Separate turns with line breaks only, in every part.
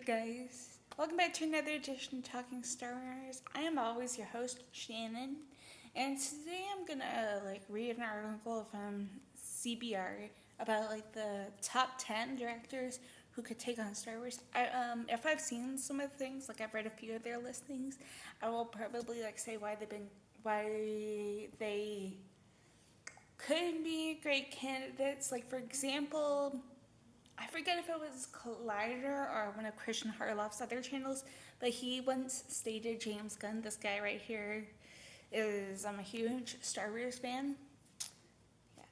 guys? Welcome back to another edition of Talking Star Wars. I am always your host, Shannon, and today I'm gonna read an article from CBR about the top 10 directors who could take on Star Wars. If I've seen some of the things, I've read a few of their listings, I will probably say why they could be great candidates. For example, I forget if it was Collider or one of Christian Harloff's other channels, but he once stated James Gunn, this guy right here, is a huge Star Wars fan. Yeah.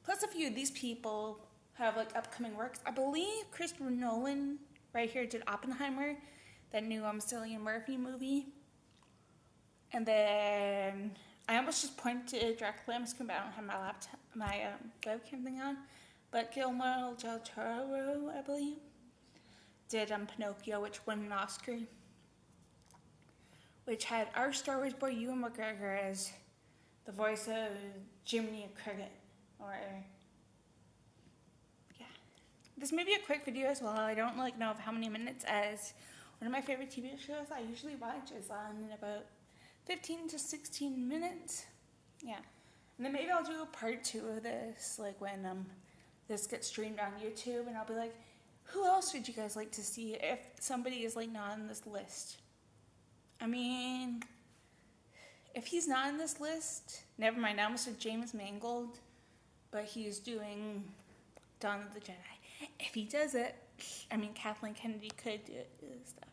Plus, a few of these people have upcoming works. I believe Christopher Nolan right here did Oppenheimer, that new Cillian Murphy movie. And then I almost just pointed directly on my screen, but I don't have my laptop, my webcam thing on. But Guillermo del Toro, I believe, did Pinocchio, which won an Oscar, which had our Star Wars boy Ewan McGregor as the voice of Jiminy Cricket. This may be a quick video as well. I don't know of how many minutes, as one of my favorite TV shows I usually watch is on in about 15 to 16 minutes. Yeah. And then maybe I'll do a part 2 of this, when this gets streamed on YouTube, and I'll be like, who else would you guys like to see if somebody is not on this list? I mean, if he's not on this list, never mind. I almost said James Mangold, but he's doing Dawn of the Jedi. If he does it, I mean, Kathleen Kennedy could do it and stuff.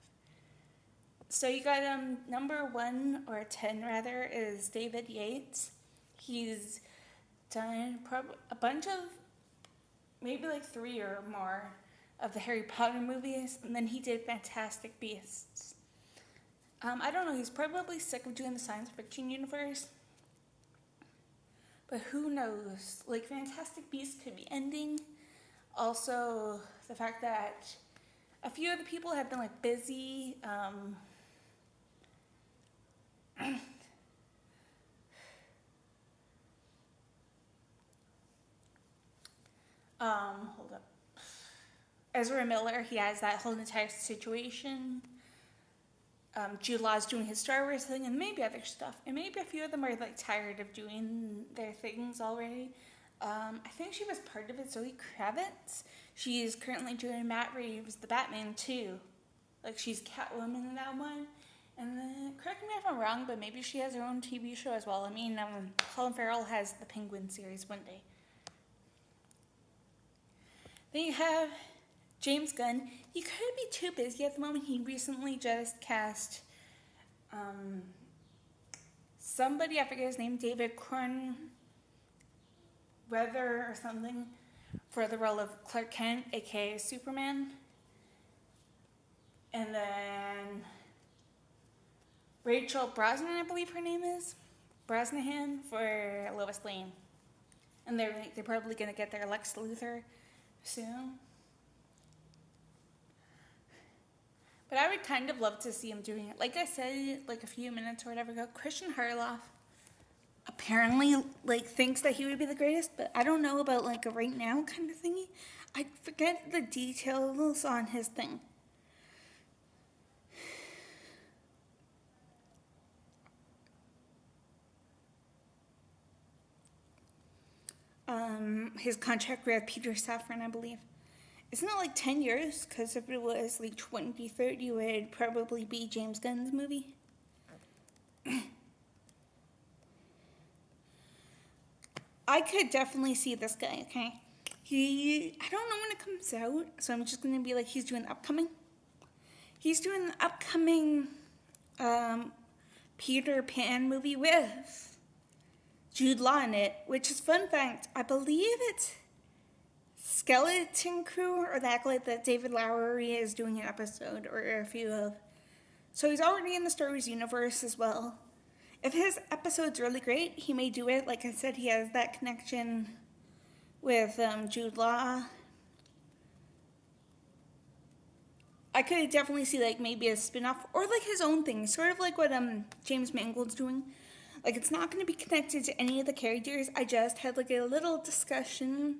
So you got number 1 or 10 rather is David Yates. He's done a bunch of maybe 3 or more of the Harry Potter movies, and then he did Fantastic Beasts. I don't know, he's probably sick of doing the science fiction universe, but who knows? Fantastic Beasts could be ending. Also, the fact that a few of the people have been busy. Hold up. Ezra Miller, he has that whole entire situation. Jude Law's doing his Star Wars thing, and maybe other stuff. And maybe a few of them are tired of doing their things already. I think she was part of it, Zoe Kravitz. She is currently doing Matt Reeves' The Batman too. She's Catwoman in that one. And then, correct me if I'm wrong, but maybe she has her own TV show as well. I mean, Colin Farrell has the Penguin series one day. Then you have James Gunn. He could be too busy at the moment. He recently just cast somebody, I forget his name, David Cronenweather or something, for the role of Clark Kent, aka Superman. And then Rachel Brosnahan, I believe her name is, Brosnahan, for Lois Lane. And they're probably going to get their Lex Luthor soon. But I would kind of love to see him doing it. Like I said, a few minutes or whatever ago, Christian Harloff apparently, thinks that he would be the greatest, but I don't know about, a right now kind of thingy. I forget the details on his thing. His contract with Peter Safran, I believe. Isn't it 10 years? Because if it was 2030, it would probably be James Gunn's movie. I could definitely see this guy, okay? I don't know when it comes out, so I'm just going to be he's doing the upcoming. He's doing the upcoming Peter Pan movie with Jude Law in it, which is, fun fact, I believe it's Skeleton Crew or the Acolyte that David Lowery is doing an episode or a few of. So he's already in the Star Wars universe as well. If his episode's really great, he may do it. Like I said, he has that connection with Jude Law. I could definitely see maybe a spin-off or his own thing, sort of what James Mangold's doing. It's not going to be connected to any of the characters. I just had a little discussion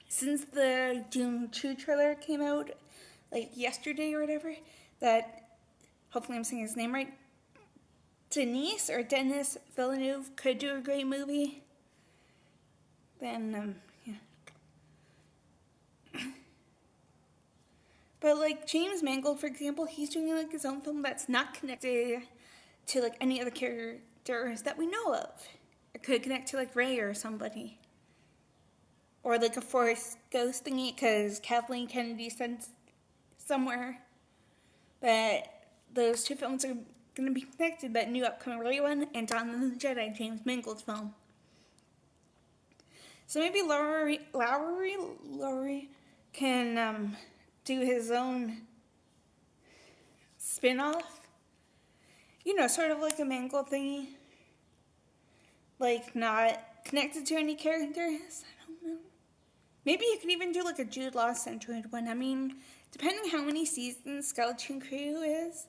since the Dune 2 trailer came out, like yesterday or whatever, that, hopefully I'm saying his name right, Denis Villeneuve could do a great movie, then, yeah. But, like, James Mangold, for example, he's doing, like, his own film that's not connected to, like, any other characters that we know of. It could connect to, like, Rey or somebody. Or, like, a Force Ghost thingy, because Kathleen Kennedy said somewhere that those two films are going to be connected, that new upcoming Rey one and Dawn of the Jedi, James Mangold's film. So maybe Lowry can do his own spin-off. You know, sort of like a Mangold thingy. Like, not connected to any characters. I don't know. Maybe you could even do like a Jude Law-centered one. I mean, depending how many seasons Skeleton Crew is,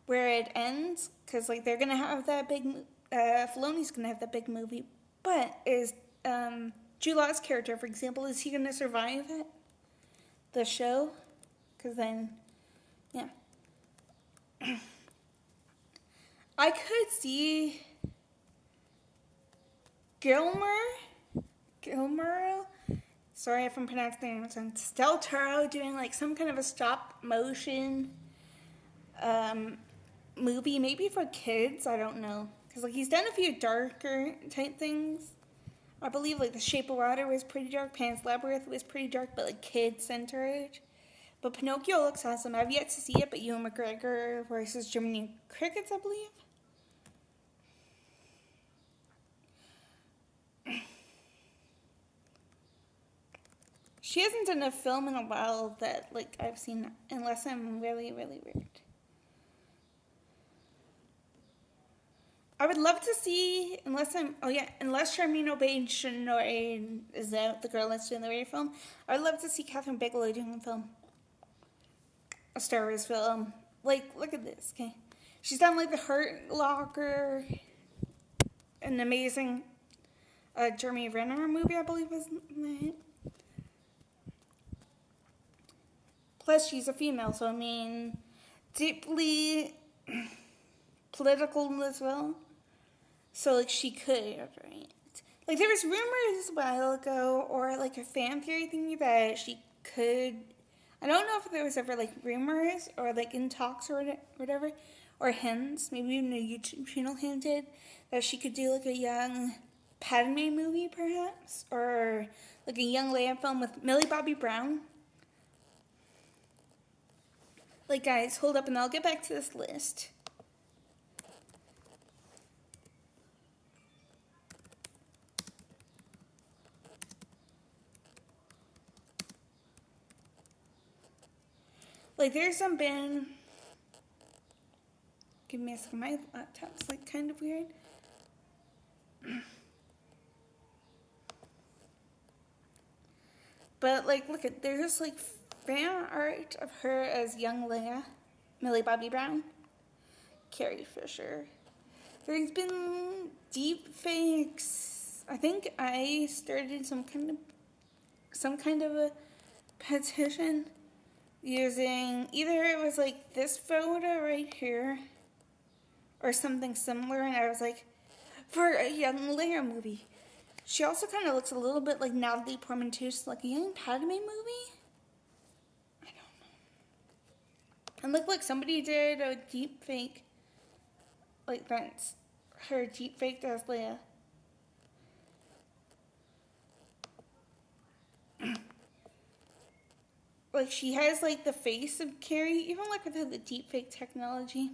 where it ends, because like they're gonna have that big, Filoni's gonna have that big movie. But is Jude Law's character, for example, is he gonna survive it? The show? Because then, yeah. I could see Guillermo, sorry if I'm pronouncing it wrong, Del Toro doing like some kind of a stop motion movie, maybe for kids, I don't know. Because like he's done a few darker type things. I believe like The Shape of Water was pretty dark, Pan's Labyrinth was pretty dark, but like kid-centered. But Pinocchio looks awesome. I've yet to see it, but Ewan McGregor versus Jiminy Crickets, I believe. She hasn't done a film in a while that like I've seen, unless I'm really, really weird. I would love to see, unless Charmaine Obaid-Chinoy is the girl that's doing the radio film, I would love to see Catherine Bigelow doing a film. A Star Wars film. Like, look at this, okay? She's done like The Hurt Locker, an amazing Jeremy Renner movie, I believe was that. Plus, she's a female, so I mean, deeply political as well. So, like, she could, right? Like, there was rumors a while ago, or, like, a fan theory thingy that she could... I don't know if there was ever, like, rumors, or, like, in talks or whatever, or hints, maybe even a YouTube channel hinted, that she could do, like, a young Padme movie, perhaps, or, like, a young Leia film with Millie Bobby Brown. Like, guys, hold up, and I'll get back to this list. Like, there's some been... Give me a second, my laptop's, like, kind of weird. But, like, look at, there's, like, fan art of her as young Leia, Millie Bobby Brown, Carrie Fisher. There's been deep fakes. I think I started some kind of a petition using, either it was like this photo right here or something similar, and I was like, for a young Leia movie. She also kind of looks a little bit like Natalie Portman too, so like a young Padme movie? I don't know. And look, somebody did a deep fake, like that's her deep faked as Leia. Like, she has, like, the face of Carrie, even, like, without the deepfake technology.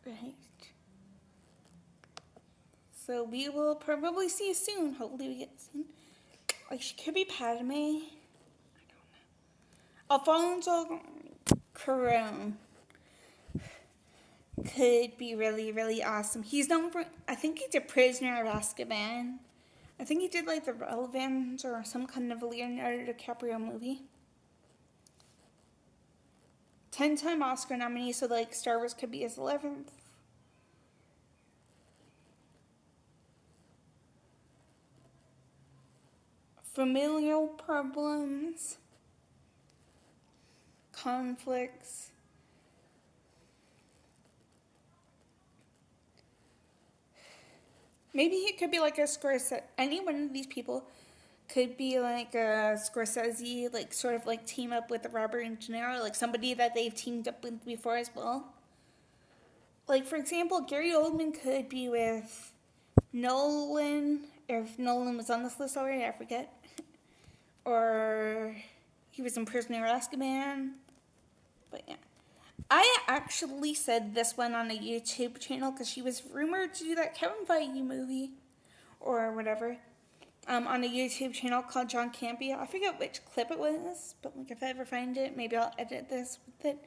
Right. So, we will probably see you soon. Hopefully we get soon. Like, she could be Padme. I don't know. Alfonso Cuarón could be really, really awesome. He's known for, I think he did Prisoner of Azkaban. I think he did like The Relevant or some kind of Leonardo DiCaprio movie. 10-time Oscar nominee, so like Star Wars could be his 11th. familial problems, conflicts. Maybe he could be like a Scorsese. Any one of these people could be like a Scorsese, like sort of like team up with Robert and De Niro, like somebody that they've teamed up with before as well. Like, for example, Gary Oldman could be with Nolan, if Nolan was on this list already, I forget. Or he was in Prisoner of Azkaban. But yeah. I actually said this one on a YouTube channel because she was rumored to do that Kevin Feige movie or whatever on a YouTube channel called John Campea. I forget which clip it was, but like if I ever find it, maybe I'll edit this with it.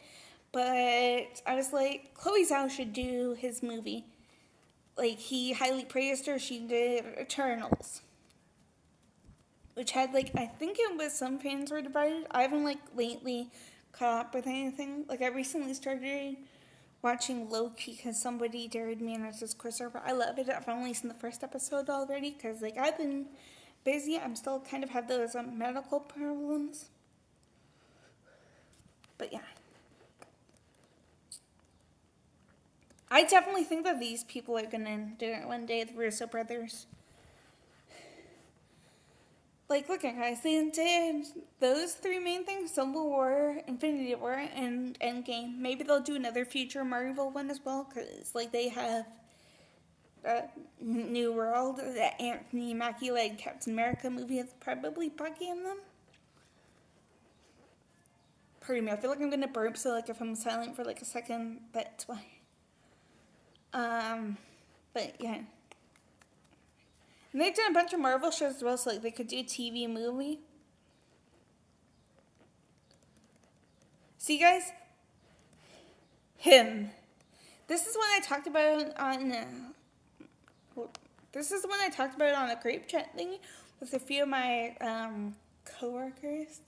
But I was like, Chloe Zhao should do his movie. Like, he highly praised her. She did Eternals, which had, like, I think it was some fans were divided. I haven't, like, lately caught up with anything. Like, I recently started watching Loki because somebody dared me in a Discord server. I love it. I've only seen the first episode already because, like, I've been busy. I'm still kind of have those medical problems. But, yeah. I definitely think that these people are going to do it one day, the Russo brothers. Like, look at guys, they did those three main things, Civil War, Infinity War, and Endgame. Maybe they'll do another future Marvel one as well, because, like, they have New World, the Anthony Mackie-led Captain America movie is probably buggy in them. Pardon me, I feel like I'm going to burp, so, like, if I'm silent for, like, a second, that's why. But yeah. And they've done a bunch of Marvel shows as well, so like they could do a TV movie. See guys? Him. This is one I talked about on a group chat thing with a few of my coworkers.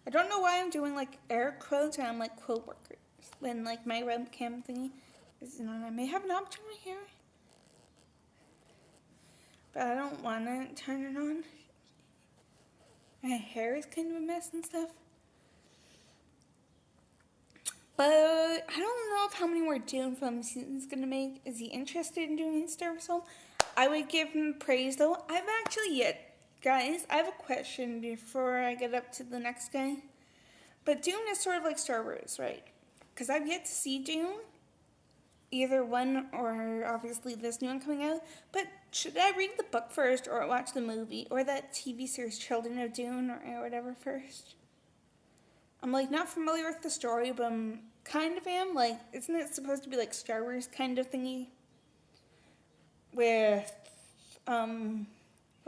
I don't know why I'm doing like air quotes and I'm like co-workers when like my webcam thingy is on. I may have an option right here, but I don't want to turn it on. My hair is kind of a mess and stuff. But I don't know if how many more Dune films he's going to make. Is he interested in doing Star Wars film? I would give him praise though. Guys, I have a question before I get up to the next guy. But Dune is sort of like Star Wars, right? Because I've yet to see Dune. Either one or obviously this new one coming out. But should I read the book first or watch the movie or that TV series Children of Dune or whatever first? I'm like not familiar with the story, but I'm kind of am. Like, isn't it supposed to be like Star Wars kind of thingy? With a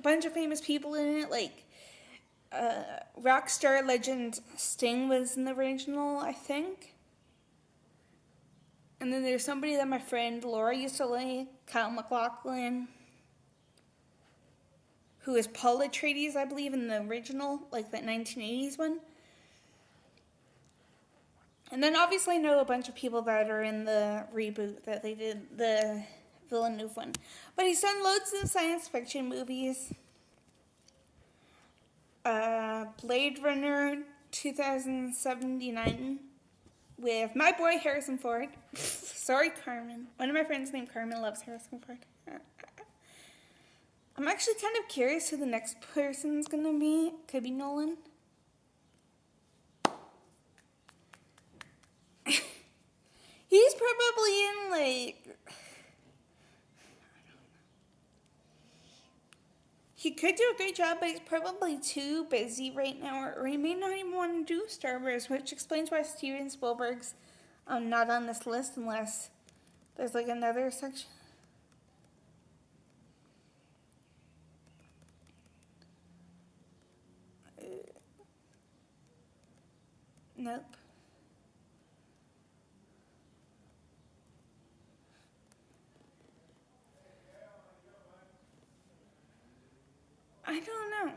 bunch of famous people in it, like rock star legend Sting was in the original, I think. And then there's somebody that my friend Laura used to like, Kyle MacLachlan, who is Paul Atreides, I believe, in the original, like that 1980s one. And then obviously I know a bunch of people that are in the reboot that they did, the Villeneuve one. But he's done loads of science fiction movies. Blade Runner 2079 with my boy Harrison Ford. Sorry, Carmen. One of my friends named Carmen loves Harrison Ford. I'm actually kind of curious who the next person's gonna be. Could be Nolan. He's probably in like... He could do a great job, but he's probably too busy right now, or he may not even want to do Star Wars, which explains why Steven Spielberg's not on this list unless there's like another section. Nope. I don't know.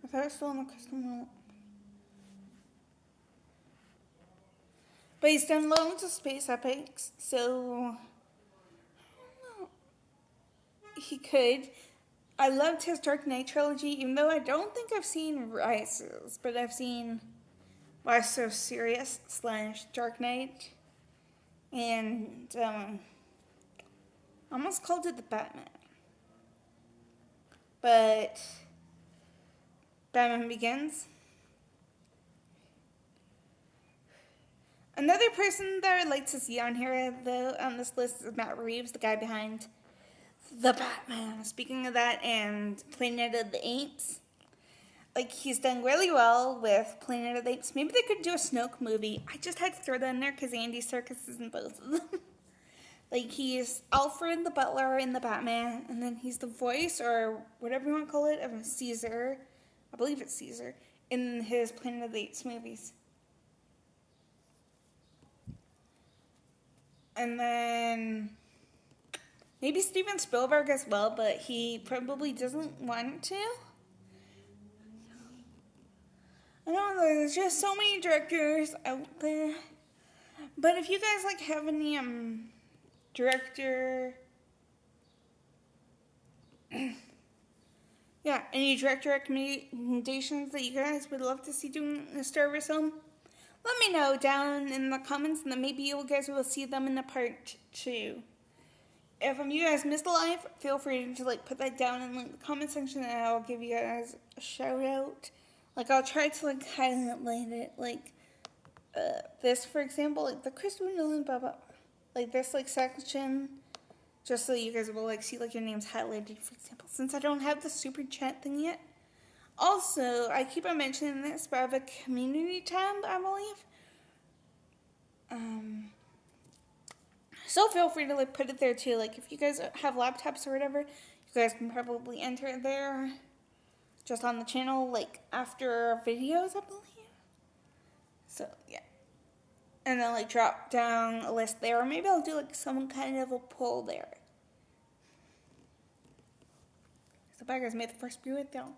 If I was still in the custom world. But he's done loads of space epics, so I don't know. He could. I loved his Dark Knight trilogy, even though I don't think I've seen Rises, but I've seen Why So Serious / Dark Knight, and I almost called it the Batman. But Batman Begins. Another person that I'd like to see on here, though, on this list is Matt Reeves, the guy behind The Batman. Speaking of that, and Planet of the Apes. Like, he's done really well with Planet of the Apes. Maybe they could do a Snoke movie. I just had to throw that in there because Andy Serkis is in both of them. Like, he's Alfred the Butler in The Batman, and then he's the voice, or whatever you want to call it, of Caesar. I believe it's Caesar, in his Planet of the Apes movies. And then maybe Steven Spielberg as well, but he probably doesn't want to. I don't know, there's just so many directors out there. But if you guys like have any any director recommendations that you guys would love to see doing a Star Wars film, let me know down in the comments, and then maybe you guys will see them in a part 2. If you guys missed a live, feel free to put that down in the comment section, and I'll give you guys a shout out. I'll try to highlight it, this, for example, the Christopher Nolan blah blah, this section, just so you guys will see your names highlighted, for example, since I don't have the super chat thing yet. Also, I keep on mentioning this, but I have a community tab, I believe. So feel free to put it there too. If you guys have laptops or whatever, you guys can probably enter it there, just on the channel, after videos, I believe. So yeah, and then drop down a list there, or maybe I'll do some kind of a poll there. So bye guys, may the first be with y'all.